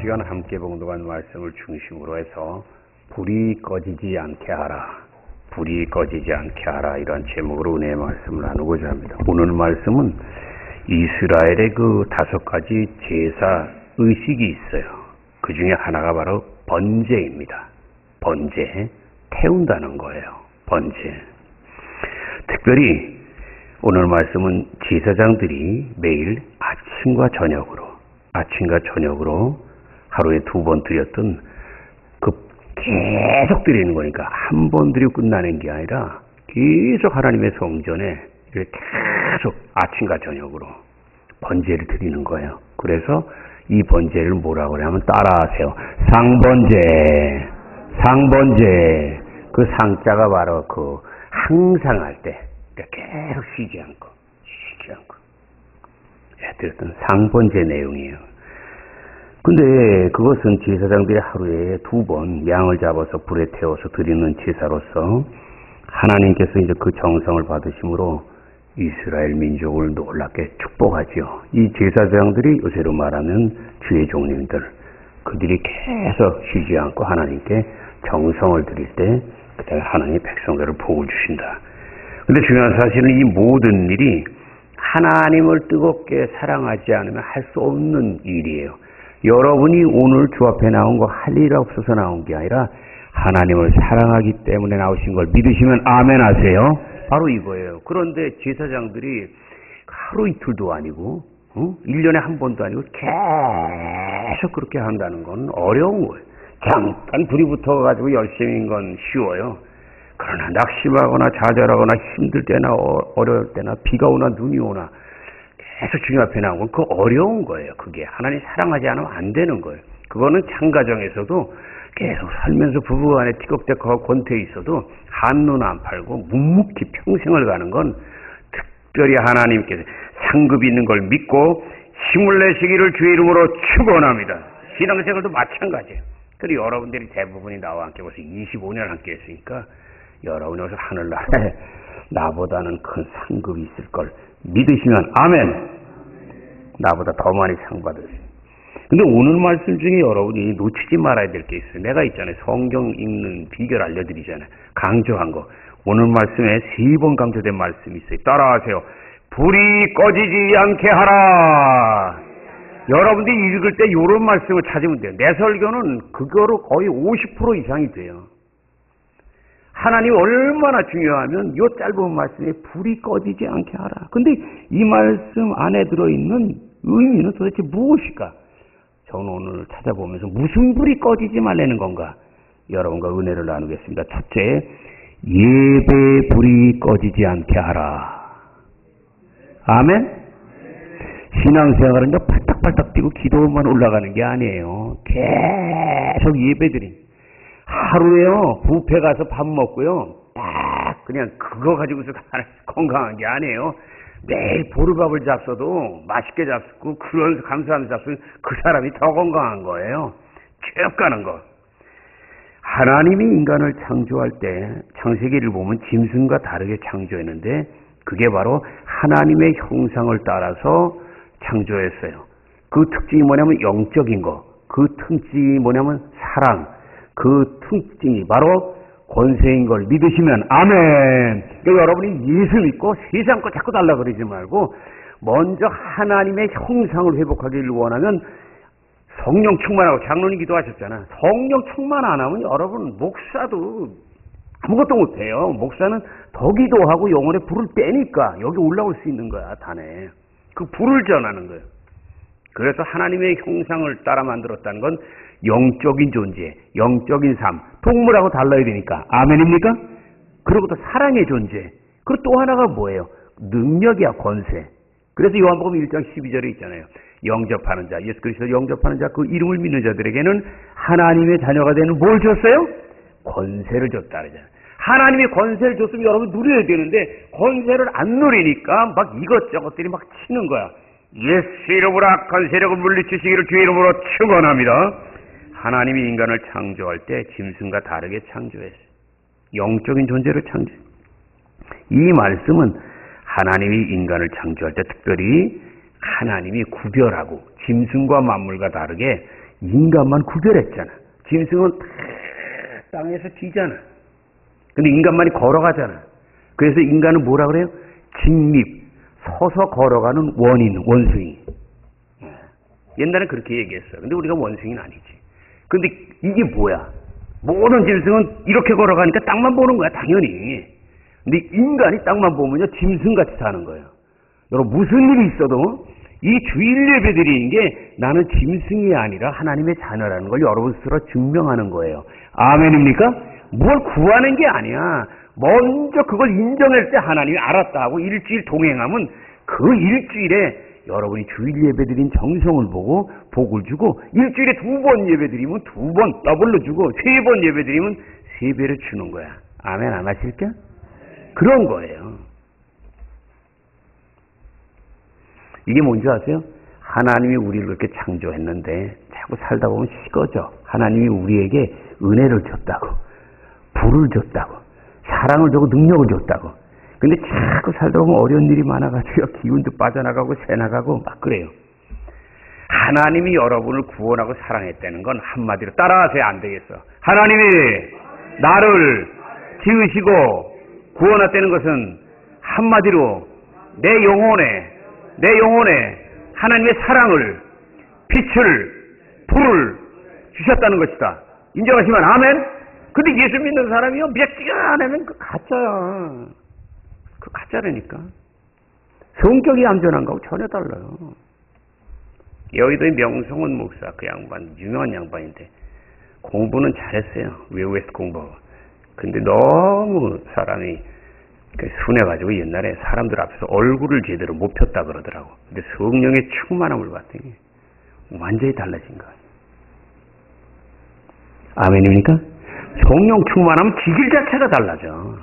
시간 함께 봉독한 말씀을 중심으로 해서 불이 꺼지지 않게 하라, 불이 꺼지지 않게 하라, 이런 제목으로 은혜의 말씀을 나누고자 합니다. 오늘 말씀은 이스라엘의 그 5가지 제사 의식이 있어요. 그 중에 하나가 바로 번제입니다. 번제, 태운다는 거예요. 번제. 특별히 오늘 말씀은 제사장들이 매일 아침과 저녁으로 하루에 2번 드렸던 그 계속 드리는 거니까 한 번 드리고 끝나는 게 아니라 계속 하나님의 성전에 이렇게 계속 아침과 저녁으로 번제를 드리는 거예요. 그래서 이 번제를 뭐라고 그러냐면 따라하세요. 상번제. 그 상자가 바로 그 항상 할 때 계속 쉬지 않고 드렸던 상번제 내용이에요. 근데 그것은 제사장들이 하루에 2번 양을 잡아서 불에 태워서 드리는 제사로서 하나님께서 이제 그 정성을 받으심으로 이스라엘 민족을 놀랍게 축복하지요. 이 제사장들이 요새로 말하면 주의 종님들, 그들이 계속 쉬지 않고 하나님께 정성을 드릴 때 그때 하나님의 백성들을 복을 주신다. 근데 중요한 사실은 이 모든 일이 하나님을 뜨겁게 사랑하지 않으면 할 수 없는 일이에요. 여러분이 오늘 주 앞에 나온 거 할 일 없어서 나온 게 아니라 하나님을 사랑하기 때문에 나오신 걸 믿으시면 아멘 하세요. 바로 이거예요. 그런데 제사장들이 하루 이틀도 아니고 1년에 한 번도 아니고 계속 그렇게 한다는 건 어려운 거예요. 잠깐 불이 붙어가지고 열심히 한 건 쉬워요. 그러나 낙심하거나 좌절하거나 힘들 때나 어려울 때나 비가 오나 눈이 오나 계속 주님 앞에 나온 건 그거 어려운 거예요. 그게 하나님 사랑하지 않으면 안 되는 거예요. 그거는 장가정에서도 계속 살면서 부부간에 티격태격하고 권태에 있어도 한눈 안 팔고 묵묵히 평생을 가는 건 특별히 하나님께서 상급이 있는 걸 믿고 힘을 내시기를 주의 이름으로 축원합니다. 신앙생활도 마찬가지예요. 그리고 여러분들이 대부분이 나와 함께 벌써 25년 함께 했으니까 여러분이 어서 하늘나라에 나보다는 큰 상급이 있을 걸 믿으시면 아멘. 나보다 더 많이 상 받으세요. 근데 오늘 말씀 중에 여러분이 놓치지 말아야 될 게 있어요. 내가 있잖아요. 성경 읽는 비결 알려드리잖아요. 강조한 거. 오늘 말씀에 3번 강조된 말씀이 있어요. 따라하세요. 불이 꺼지지 않게 하라. 여러분들이 읽을 때 이런 말씀을 찾으면 돼요. 내 설교는 그거로 거의 50% 이상이 돼요. 하나님이 얼마나 중요하면 이 짧은 말씀에 불이 꺼지지 않게 하라. 근데 이 말씀 안에 들어있는 의미는 도대체 무엇일까? 저는 오늘 찾아보면서 무슨 불이 꺼지지 말라는 건가? 여러분과 은혜를 나누겠습니다. 첫째, 예배 불이 꺼지지 않게 하라. 아멘? 신앙생활은 팔딱팔딱 뛰고 기도만 올라가는 게 아니에요. 계속 예배드림. 하루에요, 뷔페 가서 밥 먹고요, 딱 그냥 그거 가지고서 건강한 게 아니에요. 매일 보르밥을 잡숴도 맛있게 잡수고 그러면서 감사하면서 잡수면 그 사람이 더 건강한 거예요. 쭉 가는 거. 하나님이 인간을 창조할 때 창세기를 보면 짐승과 다르게 창조했는데 그게 바로 하나님의 형상을 따라서 창조했어요. 그 특징이 뭐냐면 영적인 거. 그 특징이 뭐냐면 사랑. 그 특징이 바로 권세인 걸 믿으시면 아멘. 그러니까 여러분이 예수 믿고 세상 거 자꾸 달라 그러지 말고 먼저 하나님의 형상을 회복하기를 원하면 성령 충만하고, 장로님 기도하셨잖아. 성령 충만 안 하면 여러분 목사도 아무것도 못해요. 목사는 더 기도하고 영혼의 불을 빼니까 여기 올라올 수 있는 거야. 단에 그 불을 전하는 거예요. 그래서 하나님의 형상을 따라 만들었다는 건 영적인 존재, 영적인 삶, 동물하고 달라야 되니까 아멘입니까? 그리고 또 사랑의 존재. 그리고 또 하나가 뭐예요? 능력이야, 권세. 그래서 요한복음 1장 12절에 있잖아요. 영접하는 자, 예수 그리스도를 영접하는 자, 그 이름을 믿는 자들에게는 하나님의 자녀가 되는 뭘 줬어요? 권세를 줬다 그러잖아요. 하나님이 권세를 줬으면 여러분 누려야 되는데 권세를 안 누리니까 막 이것저것들이 막 치는 거야. 예수 이름으로 악한 세력을 물리치시기를 주의 이름으로 축원합니다. 하나님이 인간을 창조할 때 짐승과 다르게 창조했어요. 영적인 존재로 창조했어요. 이 말씀은 하나님이 인간을 창조할 때 특별히 하나님이 구별하고 짐승과 만물과 다르게 인간만 구별했잖아. 짐승은 다 땅에서 뛰잖아. 근데 인간만이 걸어가잖아. 그래서 인간은 뭐라 그래요? 직립, 서서 걸어가는 원숭이. 옛날에 그렇게 얘기했어요. 근데 우리가 원숭이는 아니지. 근데 이게 뭐야? 모든 짐승은 이렇게 걸어가니까 땅만 보는 거야, 당연히. 근데 인간이 땅만 보면요, 짐승같이 사는 거예요. 여러분, 무슨 일이 있어도 이 주일 예배드리는 게 나는 짐승이 아니라 하나님의 자녀라는 걸 여러분 스스로 증명하는 거예요. 아멘입니까? 뭘 구하는 게 아니야. 먼저 그걸 인정할 때 하나님이 알았다 하고 일주일 동행하면 그 일주일에 여러분이 주일 예배드린 정성을 보고 복을 주고, 일주일에 2번 예배드리면 2번 더블로 주고, 3번 예배드리면 3배를 주는 거야. 아멘 안 하실까? 그런 거예요. 이게 뭔지 아세요? 하나님이 우리를 그렇게 창조했는데 자꾸 살다 보면 식어져. 하나님이 우리에게 은혜를 줬다고, 불을 줬다고, 사랑을 주고 능력을 줬다고. 근데 자꾸 살다 보면 어려운 일이 많아가지고 기운도 빠져나가고 새나가고 막 그래요. 하나님이 여러분을 구원하고 사랑했다는 건 한마디로 따라하세요. 안 되겠어. 하나님이 나를 지으시고 구원했다는 것은 한마디로 내 영혼에 하나님의 사랑을, 빛을, 불을 주셨다는 것이다. 인정하시면 아멘? 근데 예수 믿는 사람이요, 믿지가 않으면 그 가짜야. 그 가짜라니까. 성격이 얌전한 거하고 전혀 달라요. 여의도의 명성원 목사, 그 양반, 유명한 양반인데, 공부는 잘했어요. 외국에서 공부하고. 근데 너무 사람이 순해가지고 옛날에 사람들 앞에서 얼굴을 제대로 못 폈다 그러더라고. 근데 성령의 충만함을 봤더니 완전히 달라진 거예요. 아멘입니까? 성령 충만하면 지길 자체가 달라져.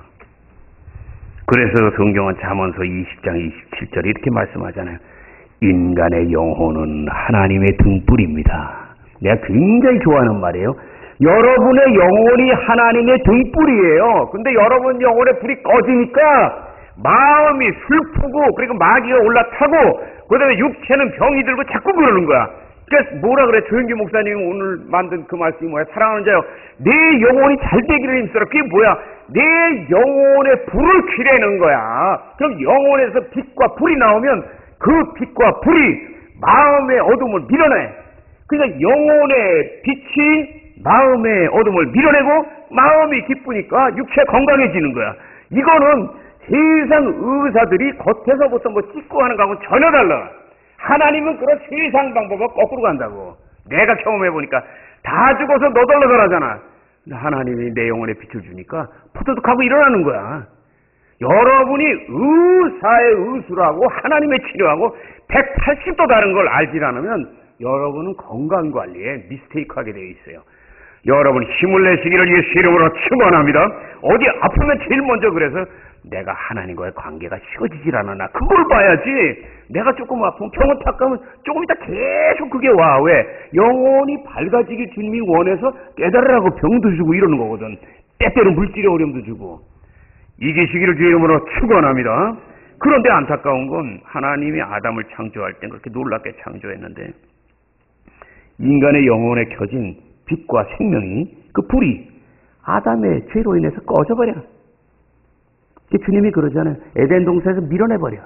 그래서 성경은 잠언서 20장 27절에 이렇게 말씀하잖아요. 인간의 영혼은 하나님의 등불입니다. 내가 굉장히 좋아하는 말이에요. 여러분의 영혼이 하나님의 등불이에요. 근데 여러분 영혼의 불이 꺼지니까 마음이 슬프고, 그리고 마귀가 올라타고, 그 다음에 육체는 병이 들고 자꾸 그러는 거야. 그래서 뭐라 그래? 조영기 목사님이 오늘 만든 그 말씀이 뭐야? 사랑하는 자여, 내 영혼이 잘 되기를 힘써라. 그게 뭐야? 내 영혼의 불을 켜려는 거야. 그럼 영혼에서 빛과 불이 나오면 그 빛과 불이 마음의 어둠을 밀어내. 그러니까 영혼의 빛이 마음의 어둠을 밀어내고 마음이 기쁘니까 육체 건강해지는 거야. 이거는 세상 의사들이 겉에서부터 뭐 찍고 하는 거하고는 전혀 달라. 하나님은 그런 세상 방법을 거꾸로 간다고. 내가 경험해보니까 다 죽어서 너덜너덜하잖아. 하나님이 내 영혼에 빛을 주니까 포도득하고 일어나는 거야. 여러분이 의사의 의술하고 하나님의 치료하고 180도 다른 걸 알지 않으면 여러분은 건강관리에 미스테이크하게 되어 있어요. 여러분 힘을 내시기를 예수 이름으로 축원합니다. 어디 아프면 제일 먼저 그래서 내가 하나님과의 관계가 쉬워지질 않았나, 그걸 봐야지. 내가 조금 아프면 병원 탁 가면 조금 있다 계속 그게 와. 왜? 영혼이 밝아지길 주님이 원해서 깨달으라고 병도 주고 이러는 거거든. 때때로 물질의 어려움도 주고. 이기시기를 주 이름으로 축원합니다. 그런데 안타까운 건 하나님이 아담을 창조할 땐 그렇게 놀랍게 창조했는데 인간의 영혼에 켜진 빛과 생명이, 그 불이 아담의 죄로 인해서 꺼져버려. 주님이 그러잖아요. 에덴 동산에서 밀어내버려.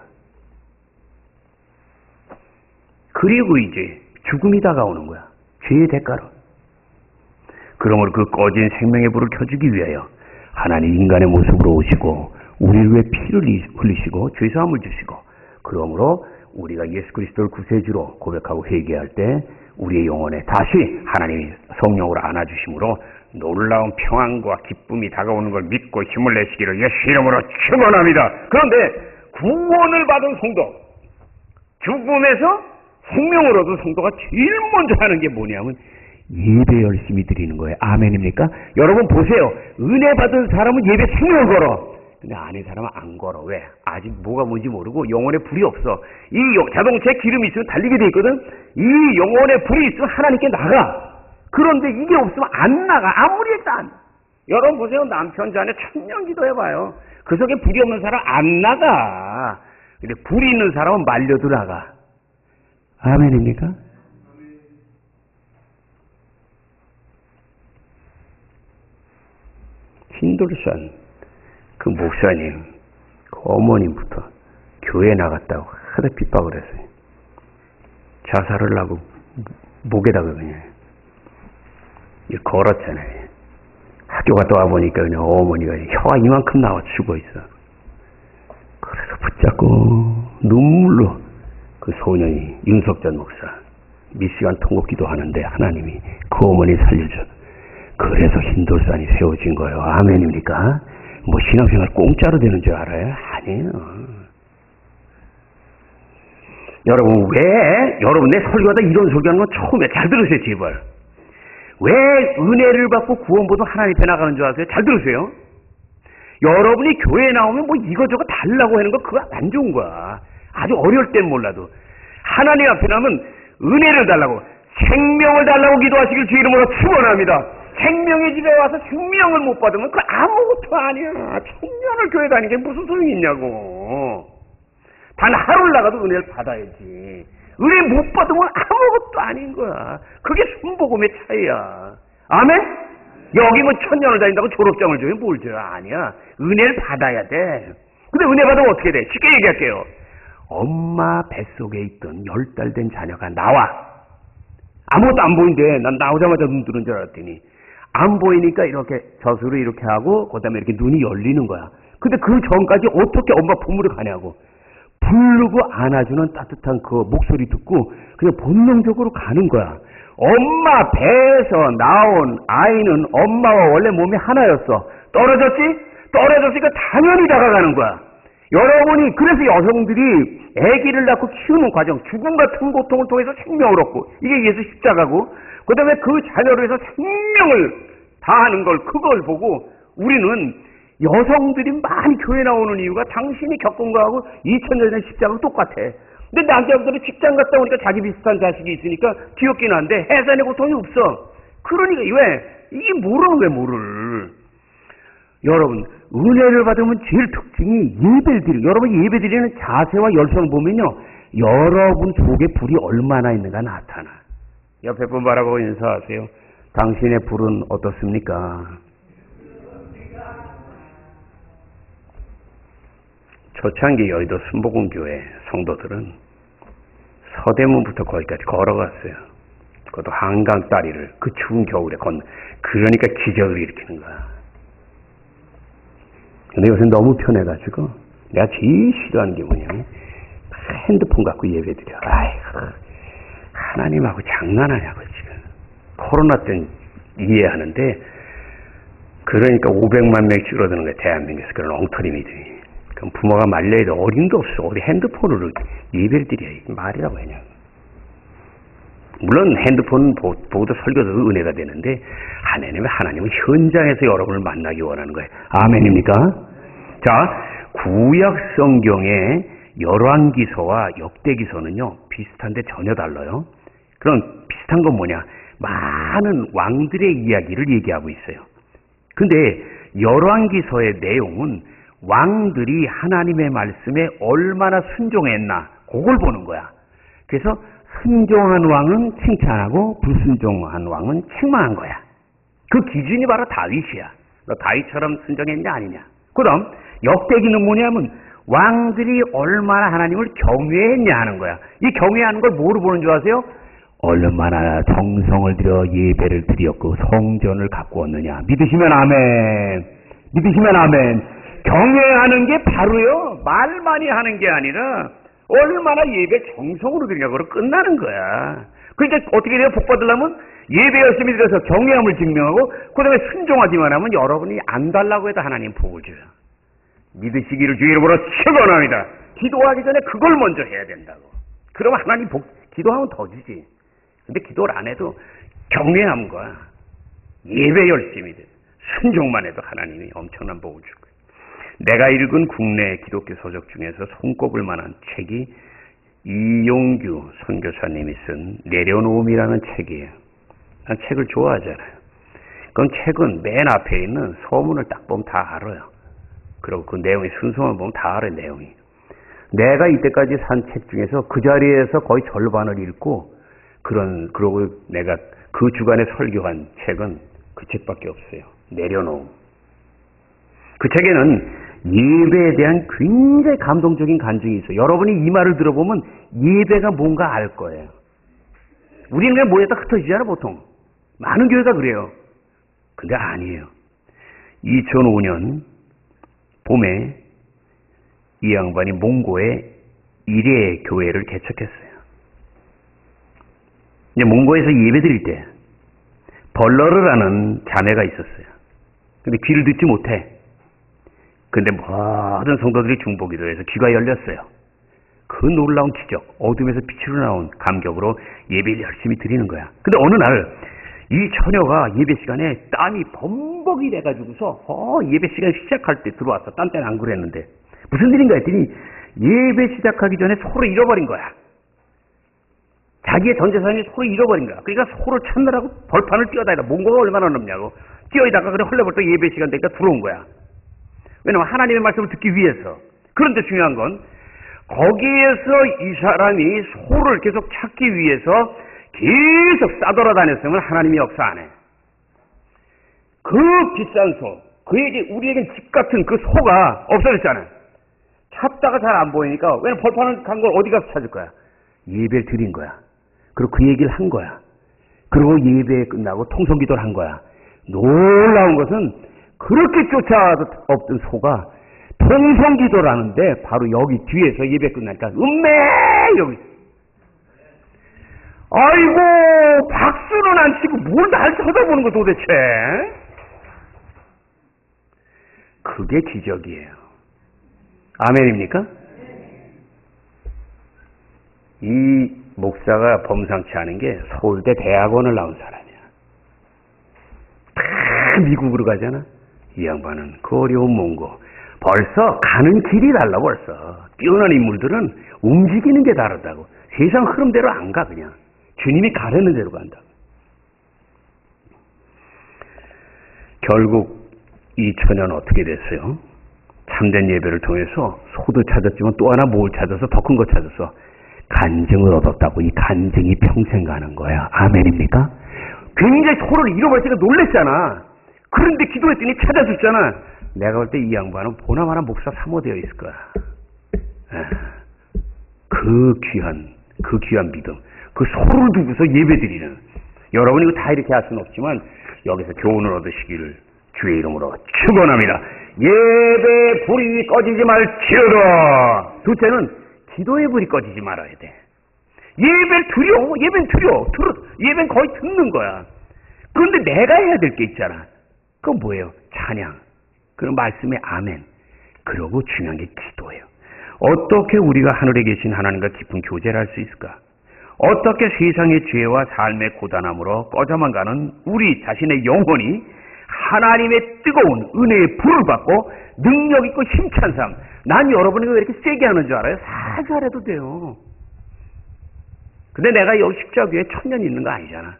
그리고 이제 죽음이 다가오는 거야. 죄의 대가로. 그러므로 그 꺼진 생명의 불을 켜주기 위하여 하나님 인간의 모습으로 오시고 우리를 위해 피를 흘리시고 죄사함을 주시고, 그러므로 우리가 예수 그리스도를 구세주로 고백하고 회개할 때 우리의 영혼에 다시 하나님이 성령으로 안아주심으로 놀라운 평안과 기쁨이 다가오는 걸 믿고 힘을 내시기를 예수 이름으로 축원합니다. 그런데 구원을 받은 성도, 죽음에서 생명을 얻은 성도가 제일 먼저 하는 게 뭐냐면 예배 열심히 드리는 거예요. 아멘입니까? 여러분 보세요. 은혜 받은 사람은 예배 생명을 걸어. 근데 아닌 사람은 안 걸어. 왜? 아직 뭐가 뭔지 모르고 영혼에 불이 없어. 이 자동차에 기름이 있으면 달리게 돼 있거든. 이 영혼에 불이 있으면 하나님께 나가. 그런데 이게 없으면 안 나가. 아무리 해도 안. 여러분 보세요. 남편 자녀 1000년 기도해봐요. 그 속에 불이 없는 사람 안 나가. 근데 불이 있는 사람은 말려도 나가. 아멘입니까? 신돌산 그 목사님, 그 어머님부터 교회 나갔다고 하도 핍박을 했어요. 자살을 하고 목에다가 그냥 걸었잖아요. 학교 갔다 와보니까 그냥 어머니가 혀가 이만큼 나와 죽어 있어. 그래서 붙잡고 눈물로 그 소년이 윤석전 목사 미시간 통곡 기도하는데 하나님이 그 어머니 살려줘. 그래서 흰돌산이 세워진 거예요. 아멘입니까? 뭐 신앙생활 공짜로 되는 줄 알아요? 아니에요. 여러분 여러분 내 설교하다 이런 설교하는 건 처음에 잘 들으세요 제발. 왜 은혜를 받고 구원받은 하나님 앞에 나가는 줄 아세요? 잘 들으세요. 여러분이 교회에 나오면 뭐 이거저거 달라고 하는 거 그거 안 좋은 거야. 아주 어려울 땐 몰라도 하나님 앞에 나면 은혜를 달라고 생명을 달라고 기도하시길 주 이름으로 축원합니다. 생명의 집에 와서 생명을 못 받으면 그거 아무것도 아니야. 천년을 교회 다니는 게 무슨 소용이 있냐고. 단 하루를 나가도 은혜를 받아야지. 은혜 못 받으면 아무것도 아닌 거야. 그게 순복음의 차이야. 아멘? 여기 뭐 천년을 다닌다고 졸업장을 줘요? 뭘 줘요? 아니야. 은혜를 받아야 돼. 근데 은혜 받으면 어떻게 돼? 쉽게 얘기할게요. 엄마 뱃속에 있던 10달 된 자녀가 나와. 아무것도 안 보이는데 난 나오자마자 눈 뜨는 줄 알았더니 안 보이니까 이렇게 젖으로 이렇게 하고 그다음에 이렇게 눈이 열리는 거야. 근데 그 전까지 어떻게 엄마 품으로 가냐고. 부르고 안아주는 따뜻한 그 목소리 듣고 그냥 본능적으로 가는 거야. 엄마 배에서 나온 아이는 엄마와 원래 몸이 하나였어. 떨어졌지? 떨어졌으니까 당연히 다가가는 거야. 여러분이 그래서 여성들이 아기를 낳고 키우는 과정, 죽음 같은 고통을 통해서 생명을 얻고 이게 예수 십자가고 그 다음에 그 자녀로 해서 생명을 다하는 걸 그걸 보고 우리는 여성들이 많이 교회 나오는 이유가 당신이 겪은 거하고 2000년 전 십자가가 똑같아. 근데 남자분들은 직장 갔다 오니까 자기 비슷한 자식이 있으니까 귀엽긴 한데 해산의 고통이 없어. 그러니까 왜? 이게 모르는 거야 뭐를. 여러분 은혜를 받으면 제일 특징이 예배를 드리고 여러분 예배 드리는 자세와 열성 보면요. 여러분 속에 불이 얼마나 있는가 나타나. 옆에 분 바라보고 인사하세요. 당신의 불은 어떻습니까? 초창기 여의도 순복음교회 성도들은 서대문부터 거기까지 걸어갔어요. 그것도 한강 다리를 그 추운 겨울에 그러니까 기적을 일으키는 거야. 근데 요새 너무 편해가지고 내가 제일 싫어하는 게 뭐냐면 핸드폰 갖고 예배드려. 아이고 하나님하고 장난하냐고 지금. 코로나 때는 이해하는데 그러니까 500만 명이 줄어드는 거야. 대한민국에서 그런 엉터리미들이. 그럼 부모가 말려야 어림도 없어. 어디 핸드폰으로 예배를 드려야 말이라고 하냐고. 물론 핸드폰 보고도 설교도 은혜가 되는데 하나님은 현장에서 여러분을 만나기 원하는 거예요. 아멘입니까? 자, 구약 성경의 열왕기서와 역대기서는요 비슷한데 전혀 달라요. 그럼 비슷한 건 뭐냐? 많은 왕들의 이야기를 얘기하고 있어요. 근데 열왕기서의 내용은 왕들이 하나님의 말씀에 얼마나 순종했나 그걸 보는 거야. 그래서 순종한 왕은 칭찬하고 불순종한 왕은 책망한 거야. 그 기준이 바로 다윗이야. 너 다윗처럼 순종했냐 아니냐. 그럼 역대기는 뭐냐면 왕들이 얼마나 하나님을 경외했냐 하는 거야. 이 경외하는 걸 뭐로 보는 줄 아세요? 얼마나 정성을 들여 예배를 드렸고 성전을 갖고 왔느냐. 믿으시면 아멘. 믿으시면 아멘. 경외하는 게 바로요 말 많이 하는 게 아니라 얼마나 예배 정성으로 드리냐고로 끝나는 거야. 그러니까 어떻게 돼요? 복 받으려면 예배 열심히 드려서 경외함을 증명하고 그 다음에 순종하기만 하면 여러분이 안 달라고 해도 하나님 복을 줘요. 믿으시기를 주 이름으로 축원합니다. 기도하기 전에 그걸 먼저 해야 된다고. 그러면 하나님 기도하면 더 주지. 근데 기도를 안 해도 경외함과 예배 열심히 돼. 순종만 해도 하나님이 엄청난 복을 줄 거예요. 내가 읽은 국내 기독교 서적 중에서 손꼽을 만한 책이 이용규 선교사님이 쓴 내려놓음이라는 책이에요. 난 책을 좋아하잖아요. 그럼 책은 맨 앞에 있는 서문을 딱 보면 다 알아요. 그리고 그 내용이 순서만 보면 다 알아요, 내용이. 내가 이때까지 산 책 중에서 그 자리에서 거의 절반을 읽고 그러고 내가 그 주간에 설교한 책은 그 책밖에 없어요. 내려놓음. 그 책에는 예배에 대한 굉장히 감동적인 간증이 있어요. 여러분이 이 말을 들어보면 예배가 뭔가 알 거예요. 우리는 그냥 모였다 흩어지잖아, 보통. 많은 교회가 그래요. 근데 아니에요. 2005년 봄에 이 양반이 몽고에 1회 교회를 개척했어요. 이제 몽고에서 예배 드릴 때 벌러르라는 자매가 있었어요. 근데 귀를 듣지 못해. 근데 모든 성도들이 중보기도해서 귀가 열렸어요. 그 놀라운 기적, 어둠에서 빛으로 나온 감격으로 예배를 열심히 드리는 거야. 근데 어느 날 이 처녀가 예배 시간에 땀이 범벅이 돼가지고서 예배 시간 시작할 때 들어왔어. 딴 때는 안 그랬는데 무슨 일인가 했더니 예배 시작하기 전에 소를 잃어버린 거야. 자기의 전 재산이 소를 잃어버린 거야. 그러니까 소를 찾느라고 벌판을 뛰어다니다. 몽고가 얼마나 넓냐고 뛰어다가 그래 헐레벌떡 예배 시간 되니까 들어온 거야. 왜냐면 하나님의 말씀을 듣기 위해서. 그런데 중요한 건 거기에서 이 사람이 소를 계속 찾기 위해서 계속 싸돌아다녔으면 하나님이 역사 안 해. 그 비싼 소, 우리에겐 집 같은 그 소가 없어졌잖아요. 찾다가 잘 안 보이니까, 왜냐면 벌판을 간 걸 어디 가서 찾을 거야? 예배를 드린 거야. 그리고 그 얘기를 한 거야. 그리고 예배 끝나고 통성기도를 한 거야. 놀라운 것은 그렇게 쫓아왔던 소가 통성기도를 하는데 바로 여기 뒤에서 예배 끝나니까 여기 아이고 박수는 안 치고 뭘 날 쳐다보는 거 도대체. 그게 기적이에요. 아멘입니까? 이 목사가 범상치 않은 게 서울대 대학원을 나온 사람이야. 다 미국으로 가잖아. 이 양반은 그 어려운 몽고. 벌써 가는 길이 달라 벌써. 뛰어난 인물들은 움직이는 게 다르다고. 세상 흐름대로 안 가 그냥. 주님이 가려는 대로 간다. 결국 이 처녀는 어떻게 됐어요? 참된 예배를 통해서 소도 찾았지만 또 하나 뭘 찾아서 더 큰 거 찾아서 간증을 얻었다고. 이 간증이 평생 가는 거야. 아멘입니까? 굉장히 소를 잃어버리니까 놀랬잖아. 그런데 기도했더니 찾아줬잖아. 내가 볼 때 이 양반은 보나마나 목사 사모되어 있을 거야. 그 귀한 믿음. 그 소를 두고서 예배드리는. 여러분이 이거 다 이렇게 할 수는 없지만 여기서 교훈을 얻으시기를 주의 이름으로 축원합니다. 예배 불이 꺼지지 말지어다. 둘째는 기도의 불이 꺼지지 말아야 돼. 예배를 드려. 예배는 거의 듣는 거야. 그런데 내가 해야 될 게 있잖아. 그건 뭐예요? 찬양. 그럼 말씀에 아멘. 그리고 중요한 게 기도예요. 어떻게 우리가 하늘에 계신 하나님과 깊은 교제를 할 수 있을까? 어떻게 세상의 죄와 삶의 고단함으로 꺼져만 가는 우리 자신의 영혼이 하나님의 뜨거운 은혜의 불을 받고 능력 있고 힘찬 삶. 난 여러분이 왜 이렇게 세게 하는 줄 알아요? 살살 해도 돼요. 근데 내가 여기 십자교에 1000년 있는 거 아니잖아.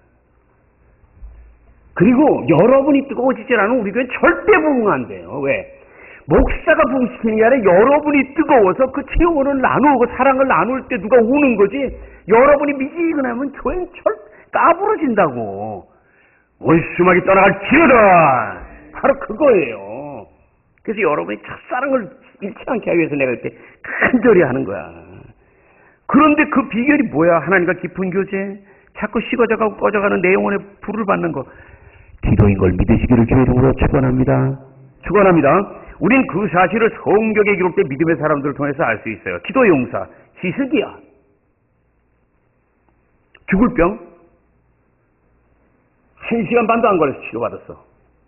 그리고 여러분이 뜨거워지지 않으면 우리 교회는 절대 부흥 안 돼요. 왜? 목사가 부흥시키는 게 아니라 여러분이 뜨거워서 그 체험을 나누고 사랑을 나눌 때 누가 우는 거지. 여러분이 미지근하면 교회는 까부러진다고. 원수막이 떠나갈지어다. 바로 그거예요. 그래서 여러분이 첫사랑을 잃지 않게 하기 위해서 내가 이렇게 간절히 하는 거야. 그런데 그 비결이 뭐야? 하나님과 깊은 교제, 자꾸 식어져가고 꺼져가는 내 영혼의 불을 받는 거. 기도인 걸 믿으시기를 주의 이름으로 축원합니다. 우린 그 사실을 성경에 기록된 믿음의 사람들을 통해서 알 수 있어요. 기도의 용사 히스기야. 죽을 병 1시간 반도 안 걸려서 치료받았어.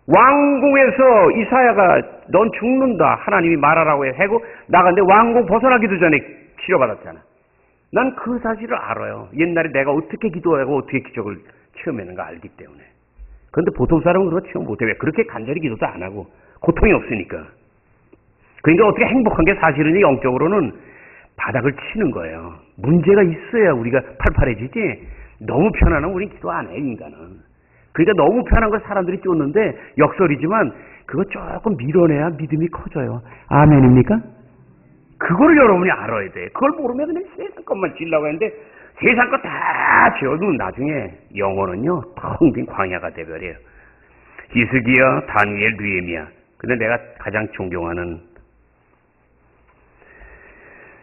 왕궁에서 이사야가 넌 죽는다. 하나님이 말하라고 해고 나갔는데 왕궁 벗어나기도 전에 치료받았잖아. 난 그 사실을 알아요. 옛날에 내가 어떻게 기도하고 어떻게 기적을 체험했는가 알기 때문에. 그런데 보통 사람은 그거 체험 못해. 왜? 그렇게 간절히 기도도 안 하고 고통이 없으니까. 그러니까 어떻게 행복한 게 사실은 영적으로는 바닥을 치는 거예요. 문제가 있어야 우리가 팔팔해지지. 너무 편안하면 우린 기도 안 해, 인간은. 그러니까 너무 편한 걸 사람들이 쫓는데 역설이지만 그거 조금 밀어내야 믿음이 커져요. 아멘입니까? 그거를 여러분이 알아야 돼. 그걸 모르면 그냥 세상 것만 지려고 하는데 세상 거 다 지어두면 나중에 영혼은요 텅 빈 광야가 돼버려요. 히스기야, 다니엘, 느헤미야 근데 내가 가장 존경하는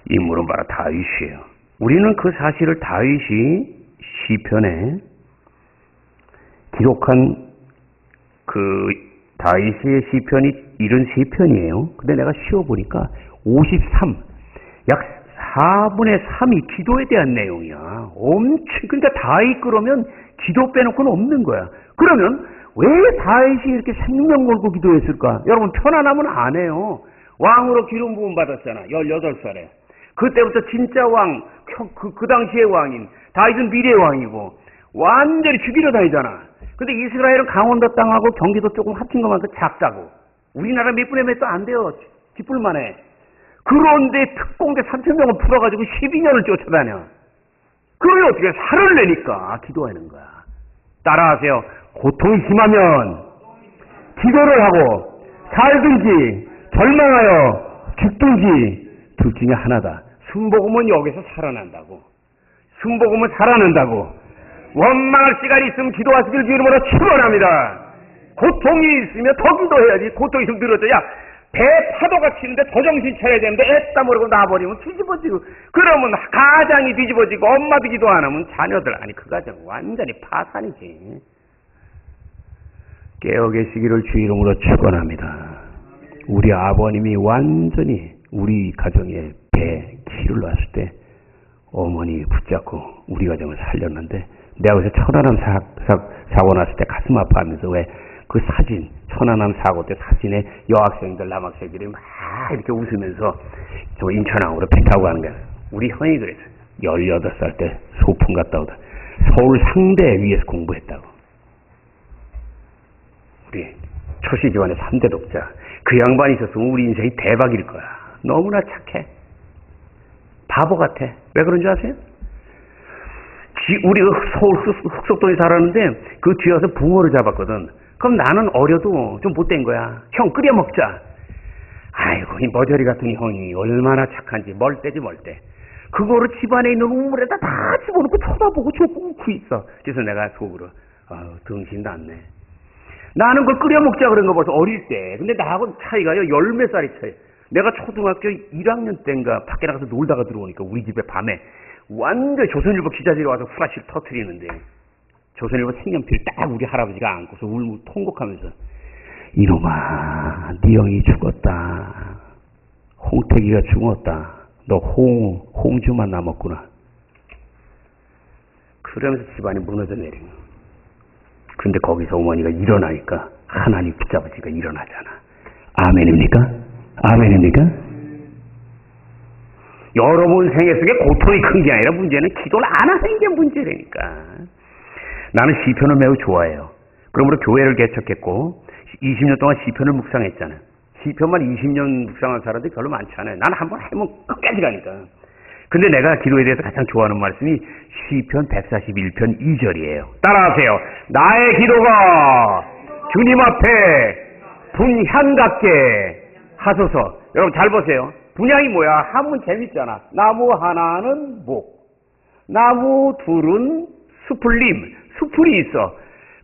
인물은 바로 다윗이에요. 우리는 그 사실을 다윗이 시편에 기록한 그 다윗의 시편이 73편이에요. 근데 내가 쉬어보니까 53, 약 4분의 3이 기도에 대한 내용이야. 엄청, 그러니까 다윗 그러면 기도 빼놓고는 없는 거야. 그러면 왜 다윗이 이렇게 생명 걸고 기도했을까? 여러분, 편안하면 안 해요. 왕으로 기름 부음 받았잖아. 18살에. 그때부터 진짜 왕, 그 당시의 왕인 다윗은 미래 왕이고 완전히 죽이러 다니잖아. 근데 이스라엘은 강원도 땅하고 경기도 조금 합친 것만큼 작다고. 우리나라 몇 분의 몇도 안 돼요. 뒷불만 해. 그런데 특공대 3,000명을 풀어가지고 12년을 쫓아다녀. 그걸 어떻게 살을 내니까 기도하는 거야. 따라하세요. 고통이 심하면 기도를 하고 살든지 절망하여 죽든지 둘 중에 하나다. 순복음은 여기서 살아난다고. 순복음은 살아난다고. 원망할 시간이 있으면 기도하시길 주 이름으로 축원합니다. 고통이 있으면 더 기도해야지. 고통이 좀 늘어져. 야, 배 파도가 치는데 더 정신 차려야 되는데 애따 모르고 놔버리면 뒤집어지고, 그러면 가장이 뒤집어지고 엄마도 기도 안 하면 자녀들, 아니 그 가정 완전히 파산이지. 깨어 계시기를 주 이름으로 축원합니다. 우리 아버님이 완전히 우리 가정에 배 키를 놨을 때 어머니 붙잡고 우리 가정을 살렸는데, 내가 그래서 천안함 사고 났을 때 가슴 아파하면서 왜 그 사진, 천안함 사고 때 사진에 여학생들, 남학생들이 막 이렇게 웃으면서 저 인천항으로 배 타고 가는 거야. 우리 형이 그랬어. 18살 때 소풍 갔다 오다 서울 상대 위에서 공부했다고. 우리 초시 집안의 3대 독자. 그 양반이 있었으면 우리 인생이 대박일 거야. 너무나 착해. 바보 같아. 왜 그런 줄 아세요? 우리 서울 흑석동에 살았는데 그 뒤에 와서 붕어를 잡았거든. 그럼 나는 어려도 좀 못된 거야. 형 끓여 먹자. 아이고, 이 머저리 같은 형이 얼마나 착한지. 멀대지 멀대. 그거를 집안에 있는 우물에다 다 집어넣고 쳐다보고 좁고 웃고 있어. 그래서 내가 속으로 등신 났네. 나는 그걸 끓여 먹자 그런 거 벌써 어릴 때. 근데 나하고 차이가요 10몇 살이 차이. 내가 초등학교 1학년 때인가 밖에 나가서 놀다가 들어오니까 우리 집에 밤에 완전 조선일보 기자들이 와서 후라시를 터뜨리는데, 조선일보 색연필 딱 우리 할아버지가 안고서 울고 통곡하면서, 이놈아, 네 형이 죽었다. 홍태기가 죽었다. 너 홍주만 남았구나. 그러면서 집안이 무너져 내린 거야. 근데 거기서 어머니가 일어나니까 하나님 붙잡으니까 일어나잖아. 아멘입니까? 아멘입니까? 여러분 생애 속에 고통이 큰 게 아니라 문제는 기도를 안 하는 게 문제라니까. 나는 시편을 매우 좋아해요. 그러므로 교회를 개척했고 20년 동안 시편을 묵상했잖아요. 시편만 20년 묵상한 사람들이 별로 많지 않아요. 나는 한번 해면 끝까지 가니까. 근데 내가 기도에 대해서 가장 좋아하는 말씀이 시편 141편 2절이에요. 따라하세요. 나의 기도가 주님 앞에 분향 같게 하소서. 여러분 잘 보세요. 분향이 뭐야? 하면 재밌잖아. 나무 하나는 목, 나무 둘은 수풀림, 수풀이 있어.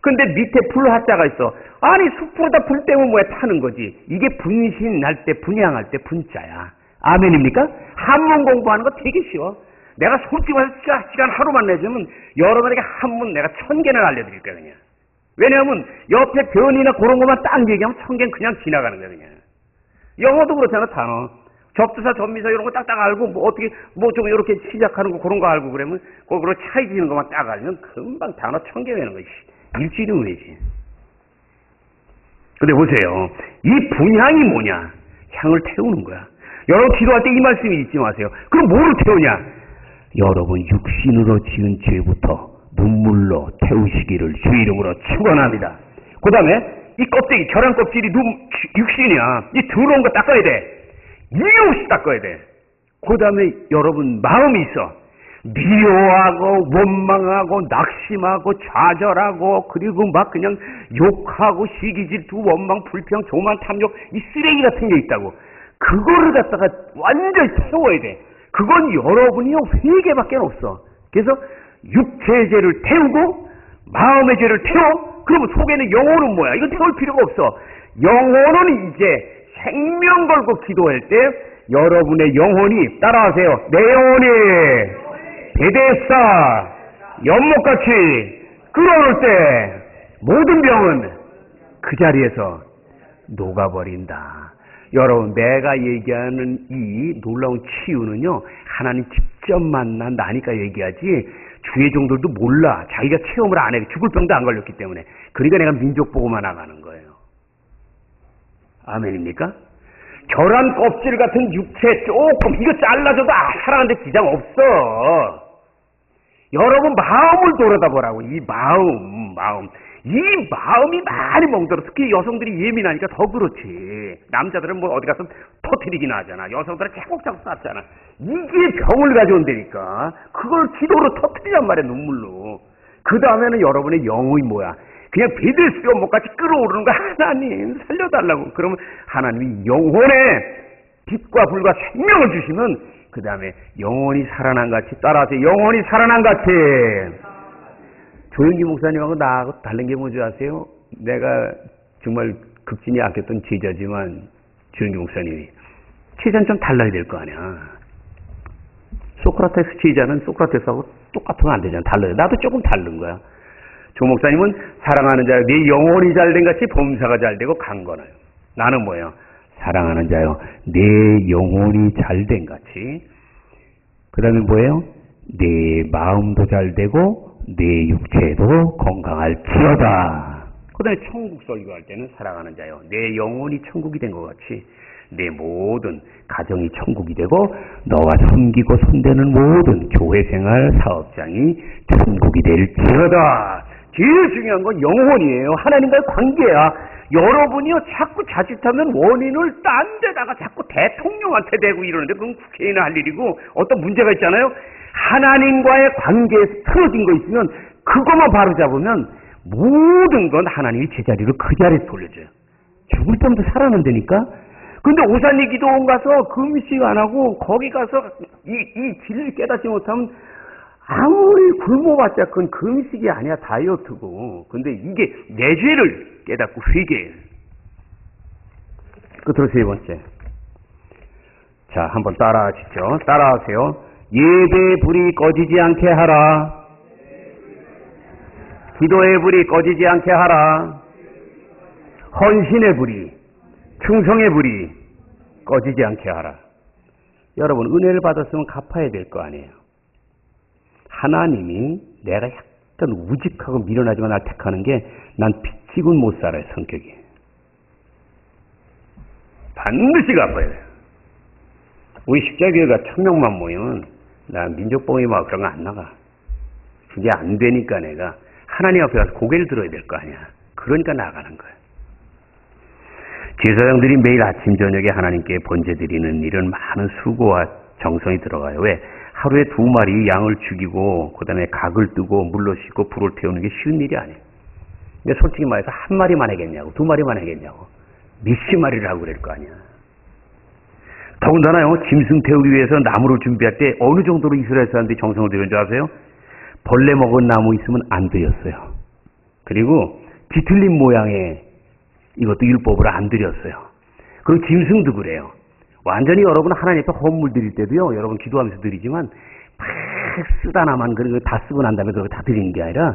근데 밑에 풀하자가 있어. 아니 수풀에다 풀 때문에 뭐야? 타는 거지. 이게 분신할 때, 분향할 때 분자야. 아멘입니까? 한문 공부하는 거 되게 쉬워. 내가 솔직히 말해서 시간 하루만 내주면 여러분에게 한문 내가 1000개는 알려드릴 거야 그냥. 왜냐하면 옆에 변이나 그런 것만 딱 얘기하면 1000개는 그냥 지나가는 거야 그냥. 영어도 그렇잖아. 단어 접두사 접미사 이런 거 딱딱 알고 뭐 어떻게 뭐 좀 이렇게 시작하는 거 그런 거 알고 그러면 거기로 차이 지는 것만 딱 알면 금방 단어 1000개 되는 거지. 일주일이면 되지. 근데 보세요. 이 분향이 뭐냐? 향을 태우는 거야. 여러분 기도할 때 이 말씀이 잊지 마세요. 그럼 뭐로 태우냐? 여러분 육신으로 지은 죄부터 눈물로 태우시기를 주 이름으로 축원합니다. 그 다음에 이 껍데기, 계란 껍질이 육신이야. 이 더러운 거 닦아야 돼. 이없이 닦아야 돼. 그 다음에 여러분 마음이 있어. 미워하고 원망하고 낙심하고 좌절하고 그리고 막 그냥 욕하고 시기 질투 원망 불평 교만 탐욕 이 쓰레기 같은 게 있다고. 그거를 갖다가 완전히 태워야 돼. 그건 여러분이요 회개밖에 없어. 그래서 육체의 죄를 태우고 마음의 죄를 태워 그러면 속에는 영혼은 뭐야? 이거 태울 필요가 없어. 영혼은 이제 생명 걸고 기도할 때 여러분의 영혼이, 따라하세요. 내 영혼이 베데스다 연못같이 끓어올 때 모든 병은 그 자리에서 녹아버린다. 여러분, 내가 얘기하는 이 놀라운 치유는요, 하나님 직접 만난다니까 얘기하지 주의 종들도 몰라. 자기가 체험을 안 해. 죽을 병도 안 걸렸기 때문에. 그러니까 내가 민족 보고만 나가는 거예요. 아멘입니까? 계란 껍질 같은 육체 조금 이거 잘라줘도 사랑하는데 지장 없어. 여러분 마음을 돌아다보라고. 이 마음. 이 마음이 많이 멍들어. 특히 여성들이 예민하니까 더 그렇지. 남자들은 뭐 어디 가서 터뜨리긴 하잖아. 여성들은 차곡차곡 쌌잖아. 이게 병을 가져온다니까. 그걸 기도로 터뜨리란 말이야, 눈물로. 그 다음에는 여러분의 영혼이 뭐야? 그냥 베데스다 연못같이 끓어오르는 거. 하나님 살려달라고. 그러면 하나님이 영혼에 빛과 불과 생명을 주시면 그 다음에 영혼이 살아난 같이, 따라하세요. 영혼이 살아난 같이. 조영기 목사님하고 나하고 다른 게 뭔지 아세요? 내가 정말 극진히 아꼈던 제자지만 조영기 목사님이 제자는 좀 달라야 될 거 아니야. 소크라테스 제자는 소크라테스하고 똑같으면 안 되잖아. 달라요. 나도 조금 다른 거야. 조 목사님은 사랑하는 자요, 내 영혼이 잘된 같이 범사가 잘되고 강건하여. 나는 뭐예요? 사랑하는 자요, 내 영혼이 잘된 같이. 그 다음에 뭐예요? 내 마음도 잘되고 내 육체도 건강할지어다. 그 다음에 천국 설교할 때는 사랑하는 자요, 내 영혼이 천국이 된 것 같이 내 모든 가정이 천국이 되고 너와 섬기고 손대는 모든 교회생활 사업장이 천국이 될지어다. 제일 중요한 건 영혼이에요. 하나님과의 관계야. 여러분이요 자꾸 자칫하면 원인을 딴 데다가 자꾸 대통령한테 대고 이러는데 그건 국회의원 할 일이고, 어떤 문제가 있잖아요. 하나님과의 관계에서 틀어진 거 있으면 그것만 바로 잡으면 모든 건 하나님이 제자리로 그 자리에 돌려줘요. 죽을 때부터 살아난다니까. 근데 오산리 기도원 가서 금식 안 하고 거기 가서 이 진리를 깨닫지 못하면 아무리 굶어봤자 그건 금식이 아니야. 다이어트고. 근데 이게 내 죄를 깨닫고 회개해. 끝으로 세 번째. 자, 한번 따라하시죠. 따라하세요. 예배의 불이 꺼지지 않게 하라. 기도의 불이 꺼지지 않게 하라. 헌신의 불이, 충성의 불이 꺼지지 않게 하라. 여러분, 은혜를 받았으면 갚아야 될 거 아니에요. 하나님이 내가 약간 우직하고 미련하지만 날 택하는 게 난 빚지고는 못 살아요, 성격이. 반드시 갚아야 돼요. 우리 십자교회가 1000명만 모이면 나 민족봉이 막 그런 거 안 나가. 그게 안 되니까 내가 하나님 앞에 가서 고개를 들어야 될 거 아니야. 그러니까 나가는 거야. 제사장들이 매일 아침 저녁에 하나님께 번제 드리는 일은 많은 수고와 정성이 들어가요. 왜? 하루에 2마리 양을 죽이고 그 다음에 각을 뜨고 물로 씻고 불을 태우는 게 쉬운 일이 아니에요. 근데 솔직히 말해서 1마리만 하겠냐고, 2마리만 하겠냐고, 몇십 마리를 하고 그럴 거 아니야. 더군다나요, 짐승 태우기 위해서 나무를 준비할 때 어느 정도로 이스라엘 사람들이 정성을 들인 줄 아세요? 벌레 먹은 나무 있으면 안 드렸어요. 그리고 뒤틀린 모양의 이것도 율법으로 안 드렸어요. 그리고 짐승도 그래요. 완전히 여러분 하나님 앞에 헌물 드릴 때도요, 여러분 기도하면서 드리지만 막 쓰다 나만 그리고 다 쓰고 난 다음에 그렇게 다 드리는 게 아니라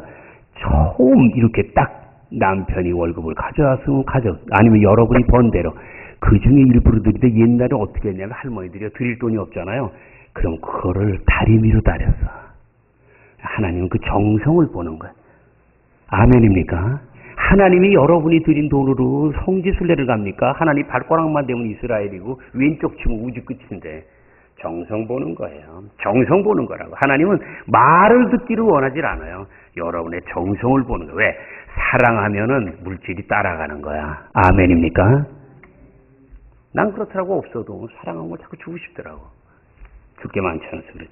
처음 이렇게 딱 남편이 월급을 가져왔으면 아니면 여러분이 번 대로 그 중에 일부러 드리되, 옛날에 어떻게 했냐면 할머니들이 드릴 돈이 없잖아요. 그럼 그거를 다리미로 다렸어. 하나님은 그 정성을 보는 거야. 아멘입니까? 하나님이 여러분이 드린 돈으로 성지순례를 갑니까? 하나님 발가락만 되면 이스라엘이고 왼쪽 치면 우주 끝인데 정성 보는 거예요. 정성 보는 거라고. 하나님은 말을 듣기를 원하지 않아요. 여러분의 정성을 보는 거예요. 왜? 사랑하면은 물질이 따라가는 거야. 아멘입니까? 난 그렇더라고. 없어도 사랑하는 걸 자꾸 주고 싶더라고. 줄 게 많지 않아서 그렇지.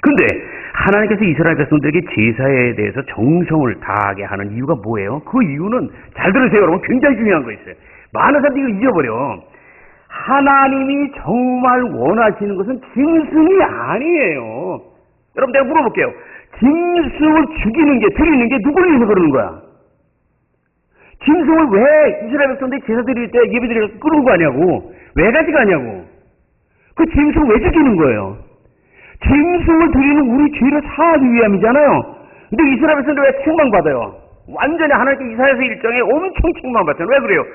근데 하나님께서 이스라엘 백성들에게 제사에 대해서 정성을 다하게 하는 이유가 뭐예요? 그 이유는, 잘 들으세요 여러분, 굉장히 중요한 거 있어요. 많은 사람들이 이거 잊어버려. 하나님이 정말 원하시는 것은 짐승이 아니에요. 여러분, 내가 물어볼게요. 짐승을 죽이는 게, 드리는 게 누구를 위해서 그러는 거야? 짐승을 왜 이스라엘 백성들이 제사 드릴 때 예배 드릴 때 끌고 가냐고. 왜 가져가냐고. 그 짐승을 왜 죽이는 거예요? 짐승을 드리는 우리 죄를 사하기 위함이잖아요. 근데 이스라엘 백성들 왜 책망받아요? 완전히 하나님께 이사야서 1장에 엄청 책망받잖아요. 왜 그래요?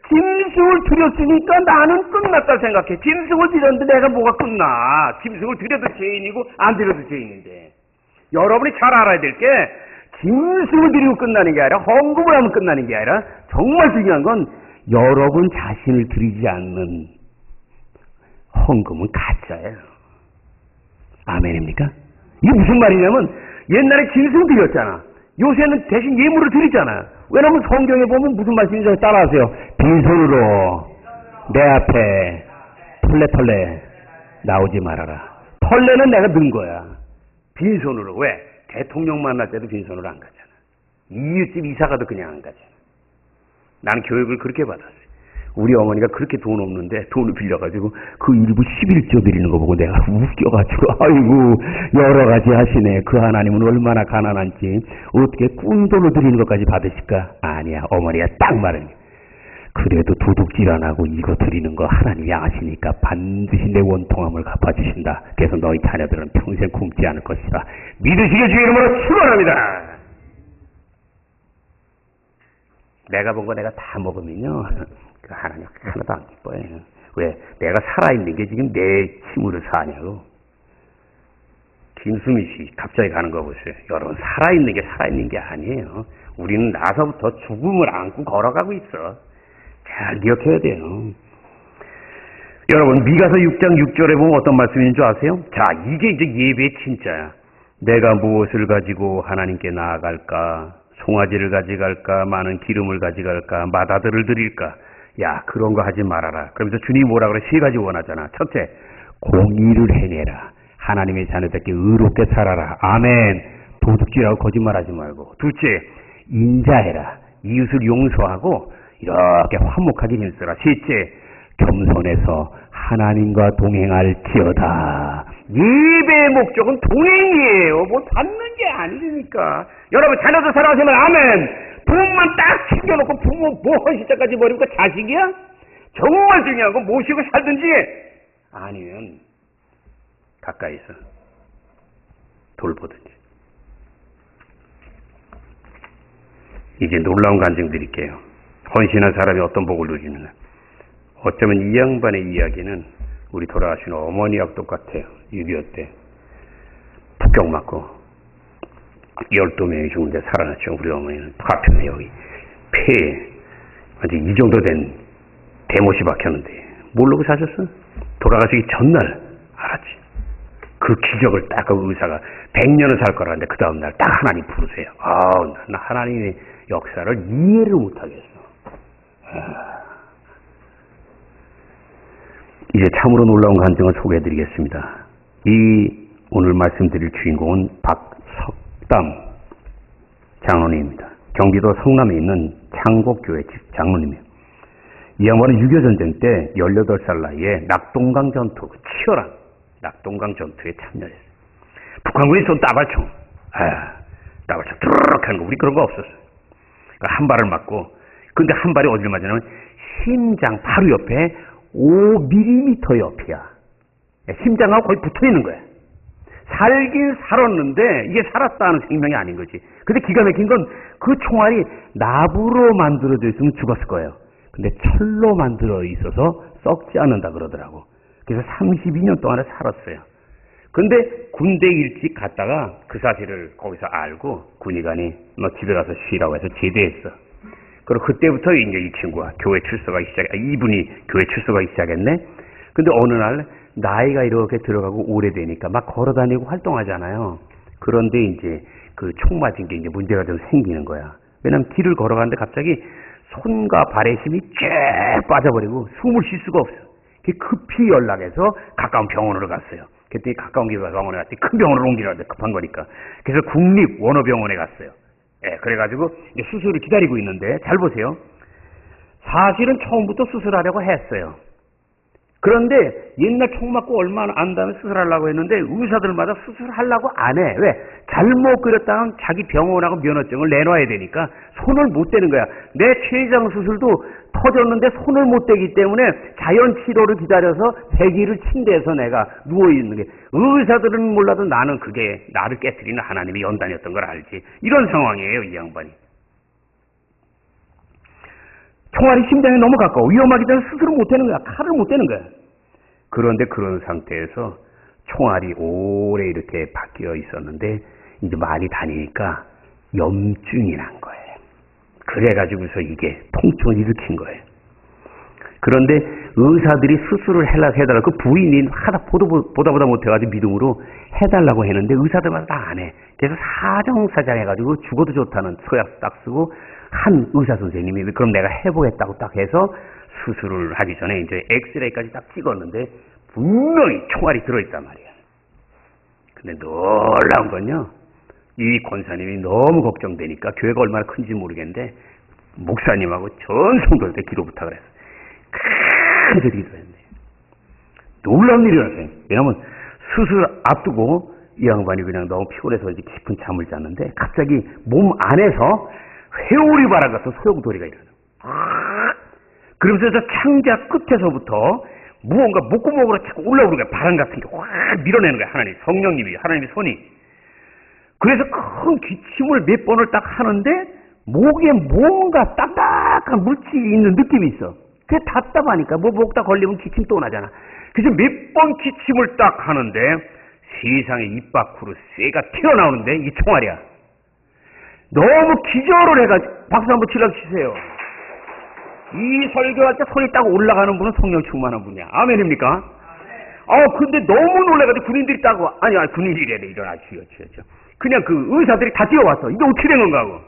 짐승을 드렸으니까 나는 끝났다 생각해. 짐승을 드렸는데 내가 뭐가 끝나. 짐승을 드려도 죄인이고 안 드려도 죄인인데. 여러분이 잘 알아야 될 게 짐승을 드리고 끝나는 게 아니라 헌금을 하면 끝나는 게 아니라 정말 중요한 건 여러분 자신을 드리지 않는 헌금은 가짜예요. 아멘입니까? 이게 무슨 말이냐면 옛날에 짐승 드렸잖아. 요새는 대신 예물을 드리잖아. 왜냐면 성경에 보면 무슨 말씀인지 따라하세요. 빈손으로 내 앞에 털레 나오지 말아라. 털레는 내가 넣은 거야. 빈손으로. 왜? 대통령 만날 때도 빈손으로 안 가잖아. 이웃집 이사 가도 그냥 안 가잖아. 나는 교육을 그렇게 받았어요. 우리 어머니가 그렇게 돈 없는데 돈을 빌려가지고 그 일부 11조 드리는 거 보고 내가 웃겨가지고 아이고 여러 가지 하시네. 그 하나님은 얼마나 가난한지 어떻게 꾼돈을 드리는 것까지 받으실까? 아니야. 어머니가 딱 말해. 그래도 도둑질 안 하고 이거 드리는 거 하나님이 아시니까 반드시 내 원통함을 갚아주신다. 그래서 너희 자녀들은 평생 굶지 않을 것이다. 믿으시길 주의 이름으로 축원합니다. 내가 본 거 내가 다 먹으면요. 그 하나님 하나도 안 기뻐해. 왜? 내가 살아있는 게 지금 내 힘으로 사냐고. 김수미 씨 갑자기 가는 거 보세요. 여러분 살아있는 게 살아있는 게 아니에요. 우리는 나서부터 죽음을 안고 걸어가고 있어. 잘 기억해야 돼요. 여러분 미가서 6장 6절에 보면 어떤 말씀인 줄 아세요? 자, 이게 이제 예배의 진짜야. 내가 무엇을 가지고 하나님께 나아갈까? 송아지를 가져갈까? 많은 기름을 가져갈까? 마다들을 드릴까? 야, 그런 거 하지 말아라. 그러면서 주님이 뭐라 그래? 세 가지 원하잖아. 첫째, 공의를 해내라. 하나님의 자녀답게 의롭게 살아라. 아멘. 도둑질하고 거짓말하지 말고. 둘째, 인자해라. 이웃을 용서하고 이렇게 화목하게 힘쓰라. 셋째, 겸손해서 하나님과 동행할지어다. 예배의 목적은 동행이에요. 뭐 받는 게 아니니까. 여러분 자녀들 사랑하시면 아멘. 돈만 딱 챙겨놓고 부모 뭐 헌신자까지 버리고 자식이야? 정말 중요한 건 모시고 살든지 아니면 가까이서 돌보든지. 이제 놀라운 간증 드릴게요. 헌신한 사람이 어떤 복을 누리는가. 어쩌면 이 양반의 이야기는 우리 돌아가신 어머니하고 똑같아요. 6.25 때 폭격 맞고 12명이 죽는데 살아났죠. 우리 어머니는 파편에 여기 폐에 완전 이 정도 된 대못이 박혔는데 모르고 사셨어? 돌아가시기 전날 알았지. 그 기적을 딱 그 의사가 100년을 살 거라는데 그 다음날 딱 하나님 부르세요. 나 하나님의 역사를 이해를 못하겠어. 이제 참으로 놀라운 간증을 소개해드리겠습니다. 이 오늘 말씀드릴 주인공은 박석담 장로님입니다. 경기도 성남에 있는 창곡교회 장로님이에요. 이 양반은 6.25 전쟁 때 18살 나이에 낙동강 전투, 치열한 낙동강 전투에 참여했어요. 북한군이 쏜 따발총, 따발총 드르륵 하는 거, 우리 그런 거 없었어요. 한 발을 맞고, 근데 한 발이 어디를 맞냐면 심장 바로 옆에 5mm 옆이야. 심장하고 거의 붙어 있는 거야. 살긴 살았는데 이게 살았다는 생명이 아닌 거지. 근데 기가 막힌 건 그 총알이 나부로 만들어져 있으면 죽었을 거예요. 근데 철로 만들어 있어서 썩지 않는다 그러더라고. 그래서 32년 동안에 살았어요. 근데 군대 일찍 갔다가 그 사실을 거기서 알고 군의관이 너 집에 가서 쉬라고 해서 제대했어. 그리고 그때부터 이제 이 친구가 교회 출석하기 이분이 교회 출석하기 시작했네. 근데 어느 날 나이가 이렇게 들어가고 오래되니까 막 걸어다니고 활동하잖아요. 그런데 이제 그 총 맞은 게 이제 문제가 좀 생기는 거야. 왜냐면 길을 걸어가는데 갑자기 손과 발의 힘이 쫙 빠져버리고 숨을 쉴 수가 없어. 급히 연락해서 가까운 병원으로 갔어요. 그랬더니 가까운 병원에 갔더니 큰 병원으로 옮기라는데 급한 거니까. 그래서 국립원어병원에 갔어요. 그래가지고 이제 수술을 기다리고 있는데 잘 보세요. 사실은 처음부터 수술하려고 했어요. 그런데 옛날 총 맞고 얼마 안 다음에 수술하려고 했는데 의사들마다 수술하려고 안 해. 왜? 잘못 그렸다면 자기 병원하고 면허증을 내놔야 되니까 손을 못 대는 거야. 내 췌장 수술도 터졌는데 손을 못 대기 때문에 자연 치료를 기다려서 100일을 침대에서 내가 누워있는 게, 의사들은 몰라도 나는 그게 나를 깨뜨리는 하나님의 연단이었던 걸 알지. 이런 상황이에요, 이 양반이. 총알이 심장에 너무 가까워. 위험하기 때문에 스스로 못 대는 거야. 칼을 못 대는 거야. 그런데 그런 상태에서 총알이 오래 이렇게 바뀌어 있었는데 이제 많이 다니니까 염증이 난 거예요. 그래가지고서 이게 통증을 일으킨 거예요. 그런데 의사들이 수술을 해달라고 그 부인이 보다 못해가지고 믿음으로 해달라고 했는데 의사들마다 다 안 해. 그래서 사정사정 해가지고 죽어도 좋다는 소약 딱 쓰고 한 의사 선생님이 그럼 내가 해보겠다고 딱 해서 수술을 하기 전에 이제 엑스레이까지 딱 찍었는데 분명히 총알이 들어있단 말이야. 근데 놀라운 건요, 이 권사님이 너무 걱정되니까 교회가 얼마나 큰지 모르겠는데 목사님하고 전 성도한테 기도 부탁을 했어. 큰 소리 기도했네. 놀라운 일이 일어났어요. 왜냐면 수술 앞두고 이 양반이 그냥 너무 피곤해서 이제 깊은 잠을 잤는데 갑자기 몸 안에서 회오리 바람 같은 소용돌이가 일어나. 그러면서 저 창자 끝에서부터 무언가 목구멍으로 자꾸 올라오는 거야. 바람 같은 게 확 밀어내는 거야. 하나님, 성령님이, 하나님의 손이. 그래서 큰 기침을 몇 번을 딱 하는데 목에 뭔가 딱딱한 물질이 있는 느낌이 있어. 그게 답답하니까 뭐 목다 걸리면 기침 또 나잖아. 그래서 몇 번 기침을 딱 하는데 세상에 입 밖으로 쇠가 튀어나오는데 이게 총알이야. 너무 기절을 해가지고 박수 한번 치세요. 이 설교할 때 손이 딱 올라가는 분은 성령 충만한 분이야. 아멘입니까? 근데 너무 놀래가지고 군인들이 따고, 아니, 군인이래, 일어나, 주여. 그냥 그 의사들이 다 뛰어왔어. 이게 어떻게 된 건가 하고.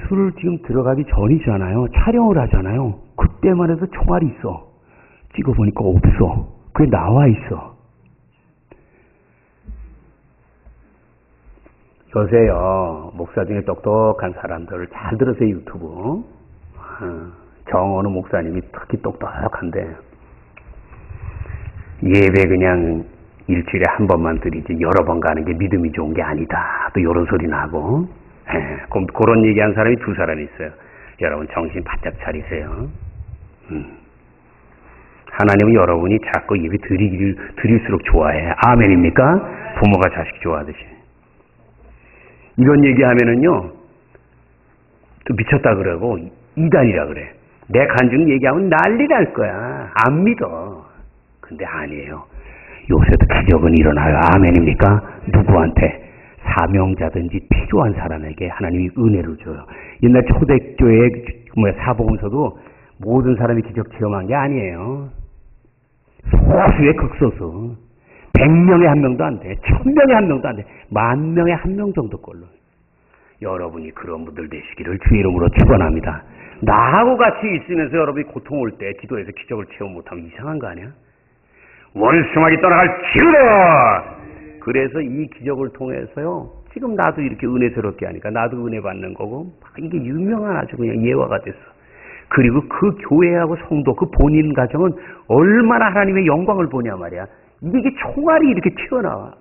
수술 지금 들어가기 전이잖아요. 촬영을 하잖아요. 그때만 해도 총알이 있어. 찍어보니까 없어. 그게 나와 있어. 요새요, 목사 중에 똑똑한 사람들 잘 들으세요, 유튜브. 정어느 목사님이 특히 똑똑한데, 예배 그냥 일주일에 한 번만 드리지 여러 번 가는 게 믿음이 좋은 게 아니다. 또 이런 소리 나고. 그런 얘기한 사람이 두 사람 있어요. 여러분 정신 바짝 차리세요. 하나님은 여러분이 자꾸 예배 드릴수록 좋아해. 아멘입니까? 부모가 자식 좋아하듯이. 이런 얘기하면은요, 또 미쳤다 그러고 이단이라 그래. 내 간증 얘기하면 난리 날 거야. 안 믿어. 근데 아니에요. 요새도 기적은 일어나요. 아멘입니까? 누구한테? 사명자든지 필요한 사람에게 하나님이 은혜를 줘요. 옛날 초대교회 사복음서도 모든 사람이 기적 체험한 게 아니에요. 소수의 극소수. 100명에 한 명도 안 돼. 1000명에 한 명도 안 돼. 10,000명에 한 명 정도 걸로. 여러분이 그런 분들 되시기를 주의 이름으로 축원합니다. 나하고 같이 있으면서 여러분이 고통 올 때 기도해서 기적을 체험 못하면 이상한 거 아니야? 원수마귀 떠나갈 지르라! 그래서 이 기적을 통해서요, 지금 나도 이렇게 은혜스럽게 하니까 나도 은혜 받는 거고, 이게 유명한 아주 그냥 예화가 됐어. 그리고 그 교회하고 성도, 그 본인 가정은 얼마나 하나님의 영광을 보냐 말이야. 이게 총알이 이렇게 튀어나와.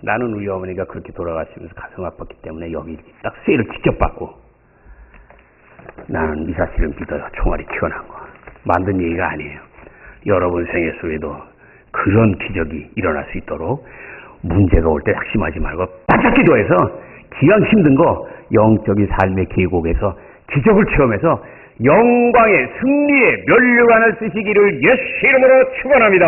나는 우리 어머니가 그렇게 돌아가시면서 가슴 아팠기 때문에 여기 딱 쇠를 직접 받고, 나는 이 사실을 믿어요. 총알이 튀어나온 거. 만든 얘기가 아니에요. 여러분 생애 속에도 그런 기적이 일어날 수 있도록 문제가 올 때 낙심하지 말고 바짝 기도해서 기왕 힘든 거 영적인 삶의 계곡에서 기적을 체험해서 영광의 승리의 면류관을 쓰시기를 예수 이름으로 축원합니다.